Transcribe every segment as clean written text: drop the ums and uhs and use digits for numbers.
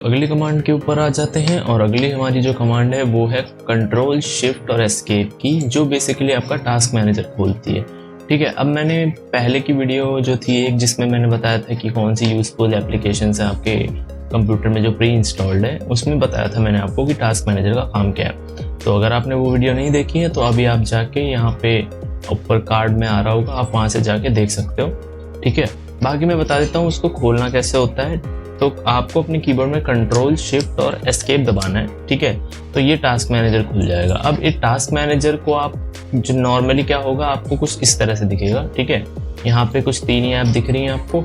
अगली कमांड के ऊपर आ जाते हैं और अगली हमारी जो कमांड है वो है कंट्रोल शिफ्ट और एस्केप की, जो बेसिकली आपका टास्क मैनेजर खोलती है। ठीक है, अब मैंने पहले की वीडियो जो थी एक, जिसमें मैंने बताया था कि कौन सी यूजफुल एप्लीकेशंस है आपके कंप्यूटर में जो प्री इंस्टॉल्ड है, उसमें बताया था मैंने आपको कि टास्क मैनेजर का काम क्या है। तो अगर आपने वो वीडियो नहीं देखी है तो अभी आप जाके यहाँ पे ऊपर कार्ड में आ रहा होगा, आप वहाँ से जाके देख सकते हो। ठीक है, बाकी मैं बता देता हूँ उसको खोलना कैसे होता है। तो आपको अपने कीबोर्ड में कंट्रोल शिफ्ट और एस्केप दबाना है। ठीक है, तो ये टास्क मैनेजर खुल जाएगा। अब इस टास्क मैनेजर को आप जो नॉर्मली क्या होगा, आपको कुछ इस तरह से दिखेगा। ठीक है, यहाँ पे कुछ 3 ही ऐप दिख रही हैं आपको,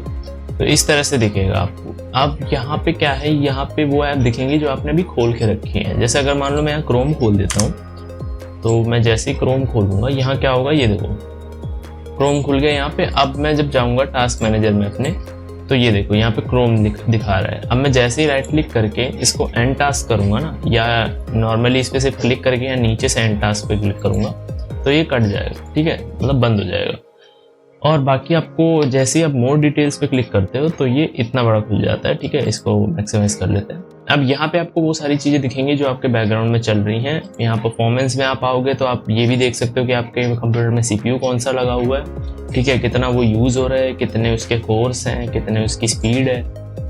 तो इस तरह से दिखेगा आपको। अब यहाँ पे क्या है, यहाँ पे वो ऐप दिखेंगी जो आपने अभी खोल के रखी है। जैसे अगर मान लो मैं यहाँ क्रोम खोल देता हूँ, तो मैं जैसे ही क्रोम खोलूंगा यहाँ क्या होगा, ये देखो क्रोम खुल गया यहाँ पे। अब मैं जब जाऊँगा टास्क मैनेजर में अपने, तो ये देखो यहाँ पे क्रोम दिखा रहा है। अब मैं जैसे ही राइट क्लिक करके इसको एंड टास्क करूंगा ना, या नॉर्मली इस पे सिर्फ क्लिक करके या नीचे से एंड टास्क पे क्लिक करूंगा, तो ये कट जाएगा। ठीक है, मतलब बंद हो जाएगा। और बाकी आपको जैसे ही आप मोर डिटेल्स पे क्लिक करते हो तो ये इतना बड़ा खुल जाता है। ठीक है, इसको मैक्सिमाइज कर लेते हैं। अब यहाँ पे आपको वो सारी चीज़ें दिखेंगी जो आपके बैकग्राउंड में चल रही हैं। यहाँ परफॉर्मेंस में आप आओगे तो आप ये भी देख सकते हो कि आपके कंप्यूटर में CPU कौन सा लगा हुआ है। ठीक है, कितना वो यूज़ हो रहा है, कितने उसके कोर्स हैं, कितने उसकी स्पीड है,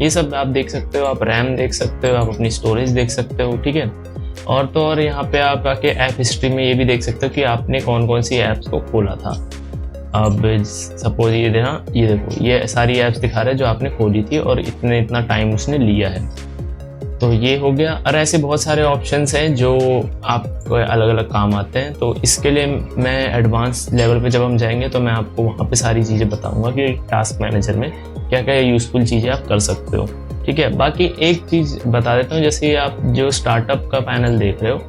ये सब आप देख सकते हो। आप रैम देख सकते हो, आप अपनी स्टोरेज देख सकते हो। ठीक है, और तो और यहाँ पे आप आके ऐप हिस्ट्री में ये भी देख सकते हो कि आपने कौन कौन सी ऐप्स को खोला था। अब सपोज ये देखो ये सारी ऐप्स दिखा रहा है जो आपने खोली थी और इतना टाइम उसने लिया है। तो ये हो गया। और ऐसे बहुत सारे ऑप्शंस हैं जो आपको अलग अलग काम आते हैं। तो इसके लिए मैं एडवांस लेवल पे जब हम जाएंगे तो मैं आपको वहाँ पे सारी चीज़ें बताऊँगा कि टास्क मैनेजर में क्या क्या यूज़फुल चीज़ें आप कर सकते हो। ठीक है, बाकी एक चीज़ बता देता हूँ, जैसे आप जो स्टार्टअप का पैनल देख रहे हो,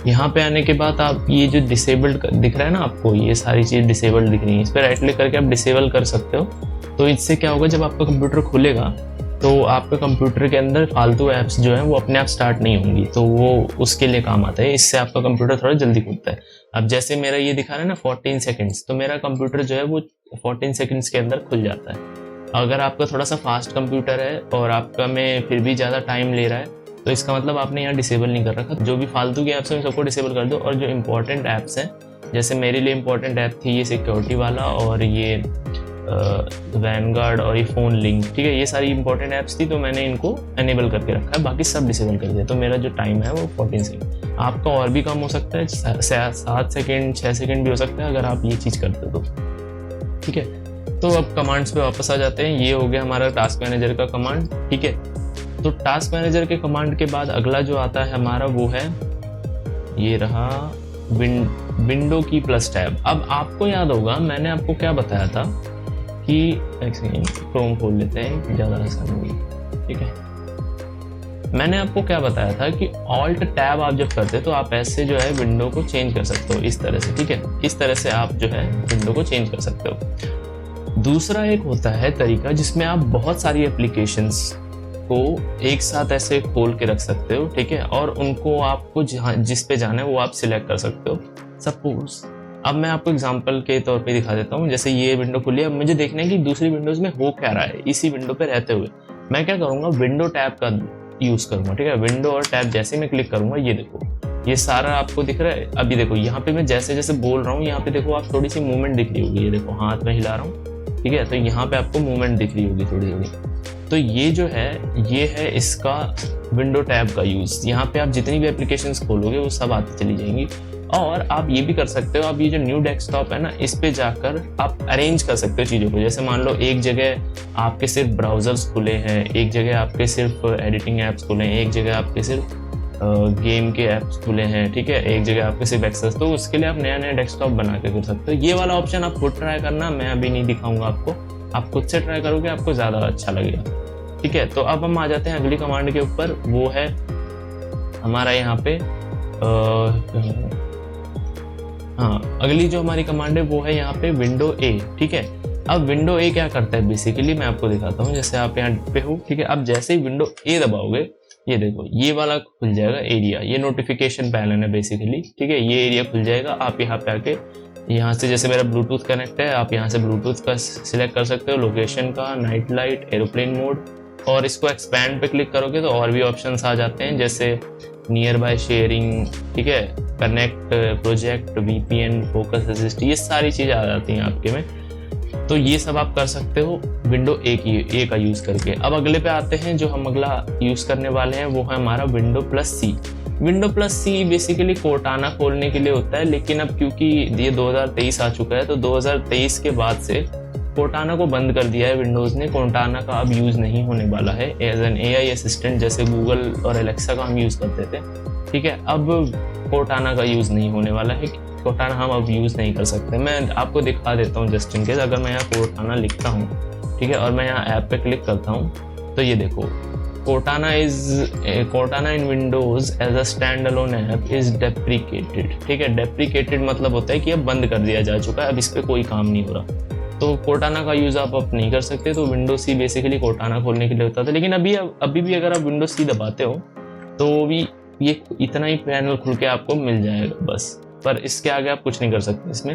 यहाँ पे आने के बाद आप ये जो डिसेबल्ड दिख रहा है ना आपको, ये सारी चीज़ डिसेबल्ड दिख रही है, इस पर राइट क्लिक करके आप डिसेबल कर सकते हो। तो इससे क्या होगा, जब आपका कंप्यूटर खुलेगा तो आपके कंप्यूटर के अंदर फालतू ऐप्स जो हैं वो अपने आप स्टार्ट नहीं होंगी, तो वो उसके लिए काम आता है। इससे आपका कंप्यूटर थोड़ा जल्दी खुलता है। अब जैसे मेरा ये दिखा रहा है ना 14 सेकंड्स, तो मेरा कंप्यूटर जो है वो 14 सेकंड्स के अंदर खुल जाता है। अगर आपका थोड़ा सा फास्ट कंप्यूटर है और आपका में फिर भी ज़्यादा टाइम ले रहा है, तो इसका मतलब आपने यहाँ डिसेबल नहीं कर रखा। जो भी फालतू की ऐप्स हैं सबको डिसेबल कर दो, और जो इंपॉर्टेंट ऐप्स हैं, जैसे मेरे लिए इंपॉर्टेंट ऐप थी ये सिक्योरिटी वाला और ये वैनगार्ड और ये फ़ोन लिंक। ठीक है, ये सारी इंपॉर्टेंट ऐप्स थी तो मैंने इनको एनेबल करके रखा है, बाकी सब डिसेबल कर दिया। तो मेरा जो टाइम है वो 14 सेकेंड। आपका और भी कम हो सकता है, 7 सेकेंड 6 सेकेंड भी हो सकता है अगर आप ये चीज़ करते हो तो। ठीक है, तो अब कमांड्स पे वापस आ जाते हैं। ये हो गया हमारा टास्क मैनेजर का कमांड। ठीक है, तो टास्क मैनेजर के कमांड के बाद अगला जो आता है हमारा वो है, ये रहा विंडो की प्लस टैब। अब आपको याद होगा मैंने आपको क्या बताया था कि एक सेकेंड क्रोम खोल लेते हैं, ज़्यादा आसान होगी। ठीक है, मैंने आपको क्या बताया था कि ऑल्ट टैब आप जब करते तो आप ऐसे जो है विंडो को चेंज कर सकते हो इस तरह से। ठीक है, इस तरह से आप जो है विंडो को चेंज कर सकते हो। दूसरा एक होता है तरीका जिसमें आप बहुत सारी एप्लीकेशंस को एक साथ ऐसे खोल के रख सकते हो। ठीक है, और उनको आपको जिस पे जाना है वो आप सिलेक्ट कर सकते हो। सपोज अब मैं आपको एग्जांपल के तौर पे दिखा देता हूँ। जैसे ये विंडो खुली है, अब मुझे देखना है कि दूसरी विंडोज में हो क्या रहा है इसी विंडो पे रहते हुए। मैं क्या करूँगा, विंडो टैब का यूज़ करूँगा। ठीक है, विंडो और टैब जैसे मैं क्लिक करूँगा, ये देखो ये सारा आपको दिख रहा है। अभी देखो यहाँ पे मैं जैसे जैसे बोल रहा हूँ, यहाँ पे देखो आप थोड़ी सी मूवमेंट दिख रही होगी। ये देखो हाथ में हिला रहा हूँ। ठीक है, तो यहाँ पे आपको मूवमेंट दिख रही होगी थोड़ी थोड़ी। तो ये जो है ये है इसका विंडो टैब का यूज़। यहाँ पे आप जितनी भी एप्लीकेशंस खोलोगे वो सब आती चली जाएंगी। और आप ये भी कर सकते हो, आप ये जो न्यू डेस्कटॉप है ना, इस पे जाकर आप अरेंज कर सकते हो चीज़ों को। जैसे मान लो एक जगह आपके सिर्फ ब्राउजर्स खुले हैं, एक जगह आपके सिर्फ एडिटिंग ऐप्स खुले हैं, एक जगह आपके सिर्फ गेम के ऐप्स खुले हैं। ठीक है, एक जगह आपके सिर्फ एक्सेस। तो उसके लिए आप नया नया डेस्कटॉप बना के कर सकते हो। ये वाला ऑप्शन आप खुद ट्राई करना, मैं अभी नहीं दिखाऊंगा आपको, आप खुद से ट्राई करोगे आपको ज़्यादा अच्छा लगेगा। ठीक है, तो अब हम आ जाते हैं अगली कमांड के ऊपर। वो है हमारा यहाँ पे अगली जो हमारी कमांड है वो है यहाँ पे विंडो ए। ठीक है, अब विंडो ए क्या करता है बेसिकली मैं आपको दिखाता हूँ। जैसे आप यहाँ पे हो, ठीक है, अब जैसे ही विंडो ए दबाओगे, ये देखो ये वाला खुल जाएगा एरिया। ये नोटिफिकेशन पैनल है बेसिकली। ठीक है, ये एरिया खुल जाएगा। आप यहाँ पे आके यहाँ से, जैसे मेरा ब्लूटूथ कनेक्ट है, आप यहाँ से ब्लूटूथ का सिलेक्ट कर सकते हो, लोकेशन का, नाइट लाइट, एरोप्लेन मोड, और इसको एक्सपैंड पे क्लिक करोगे तो और भी ऑप्शंस आ जाते हैं, जैसे नियर बाय शेयरिंग, ठीक है, connect, project, VPN, focus assist, ये सारी चीज़ें आ जाती हैं आपके में। तो ये सब आप कर सकते हो विंडो ए का यूज़ करके। अब अगले पे आते हैं, जो हम अगला यूज़ करने वाले हैं वो है हमारा विंडो प्लस सी। Window plus see basically Cortana खोलने के लिए होता है, लेकिन अब क्योंकि ये 2023 आ चुका है तो 2023 के बाद से कोर्टाना को बंद कर दिया है विंडोज़ ने। कोर्टाना का अब यूज़ नहीं होने वाला है एज एन AI असिस्टेंट, जैसे गूगल और एलेक्सा का हम यूज़ करते थे, ठीक है। अब कोर्टाना का यूज़ नहीं होने वाला है, कोर्टाना हम अब यूज़ नहीं कर सकते। मैं आपको दिखा देता हूँ जस्ट इन केस। अगर मैं यहाँ कोर्टाना लिखता हूँ, ठीक है, और मैं यहाँ ऐप पे क्लिक करता हूँ तो ये देखो, Cortana in Windows as a stand alone app is deprecated, ठीक है। डेप्रिकेटेड मतलब होता है कि अब बंद कर दिया जा चुका है, अब इस पर कोई काम नहीं हो रहा, तो कोर्टाना का यूज़ आप अब नहीं कर सकते। तो विंडो सी बेसिकली कोर्टाना खोलने के लिए होता था, लेकिन अभी भी अगर आप विंडो सी दबाते हो तो भी ये इतना ही पैनल खुल के आपको मिल जाएगा बस, पर इसके आगे आप कुछ नहीं कर सकते इसमें।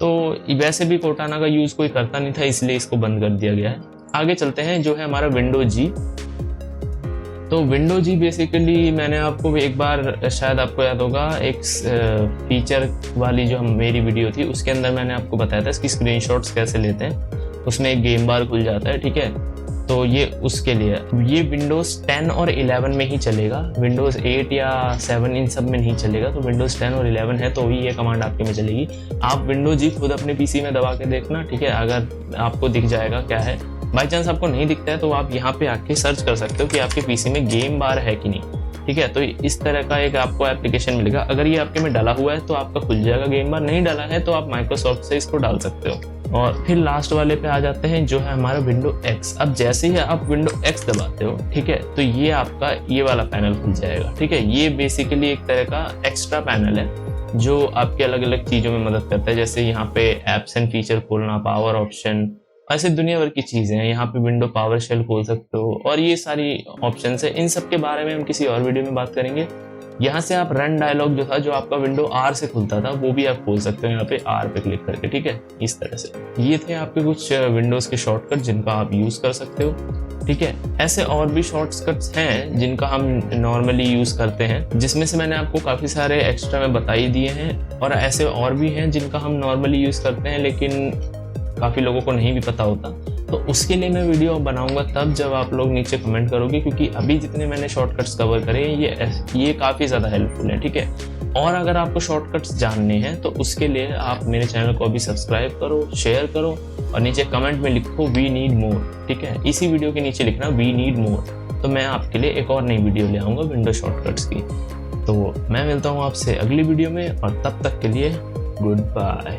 तो वैसे भी कोर्टाना का यूज़ कोई करता नहीं था, इसलिए इसको बंद कर दिया गया है। आगे चलते हैं, जो है हमारा विंडो जी। तो विंडो जी बेसिकली मैंने आपको एक बार, शायद आपको याद होगा, एक फीचर वाली जो मेरी वीडियो थी उसके अंदर मैंने आपको बताया था इसकी स्क्रीनशॉट्स कैसे लेते हैं। उसमें एक गेम बार खुल जाता है, ठीक है। तो ये उसके लिए, ये विंडोज़ 10 और 11 में ही चलेगा, विंडोज़ 8 या 7 इन सब में नहीं चलेगा। तो विंडोज़ 10 और 11 है तो ही ये कमांड आपके में चलेगी। आप विंडो जी खुद अपने PC में दबा के देखना, ठीक है। अगर आपको दिख जाएगा क्या है, बाई चांस आपको नहीं दिखता है तो आप यहाँ पे आके सर्च कर सकते हो कि आपके PC में गेम बार है कि नहीं, ठीक है। तो इस तरह का एक आपको एप्लीकेशन मिलेगा। अगर ये आपके में डाला हुआ है तो आपका खुल जाएगा, गेम बार नहीं डाला है तो आप माइक्रोसॉफ्ट से इसको डाल सकते हो। और फिर लास्ट वाले पे आ जाते हैं, जो है हमारा विंडो X। अब जैसे ही आप विंडो X दबाते हो, ठीक है, तो ये आपका ये वाला पैनल खुल जाएगा, ठीक है। ये बेसिकली एक तरह का एक्स्ट्रा पैनल है जो आपके अलग अलग चीज़ों में मदद करता है, जैसे यहाँ पे एप्स एंड फीचर खोलना, पावर ऑप्शन, ऐसे दुनिया भर की चीज़ें हैं। यहाँ पे विंडो पावर शेल खोल सकते हो और ये सारी ऑप्शंस है। इन सब के बारे में हम किसी और वीडियो में बात करेंगे। यहाँ से आप रन डायलॉग जो था, जो आपका विंडो R से खुलता था, वो भी आप खोल सकते हो यहाँ पे R पे क्लिक करके, ठीक है। इस तरह से ये थे आपके कुछ विंडोज़ के शॉर्टकट जिनका आप यूज़ कर सकते हो, ठीक है। ऐसे और भी शॉर्टकट्स हैं जिनका हम नॉर्मली यूज़ करते हैं, जिसमें से मैंने आपको काफ़ी सारे एक्स्ट्रा में बता ही दिए हैं, और ऐसे और भी हैं जिनका हम नॉर्मली यूज़ करते हैं लेकिन काफ़ी लोगों को नहीं भी पता होता। तो उसके लिए मैं वीडियो बनाऊंगा तब जब आप लोग नीचे कमेंट करोगे, क्योंकि अभी जितने मैंने शॉर्टकट्स कवर करे ये काफ़ी ज़्यादा हेल्पफुल है, ठीक है। और अगर आपको शॉर्टकट्स जानने हैं तो उसके लिए आप मेरे चैनल को अभी सब्सक्राइब करो, शेयर करो और नीचे कमेंट में लिखो वी नीड मोर, ठीक है। इसी वीडियो के नीचे लिखना वी नीड मोर, तो मैं आपके लिए एक और नई वीडियो ले आऊँगा विंडो शॉर्टकट्स की। तो मैं मिलता हूँ आपसे अगली वीडियो में, और तब तक के लिए गुड बाय।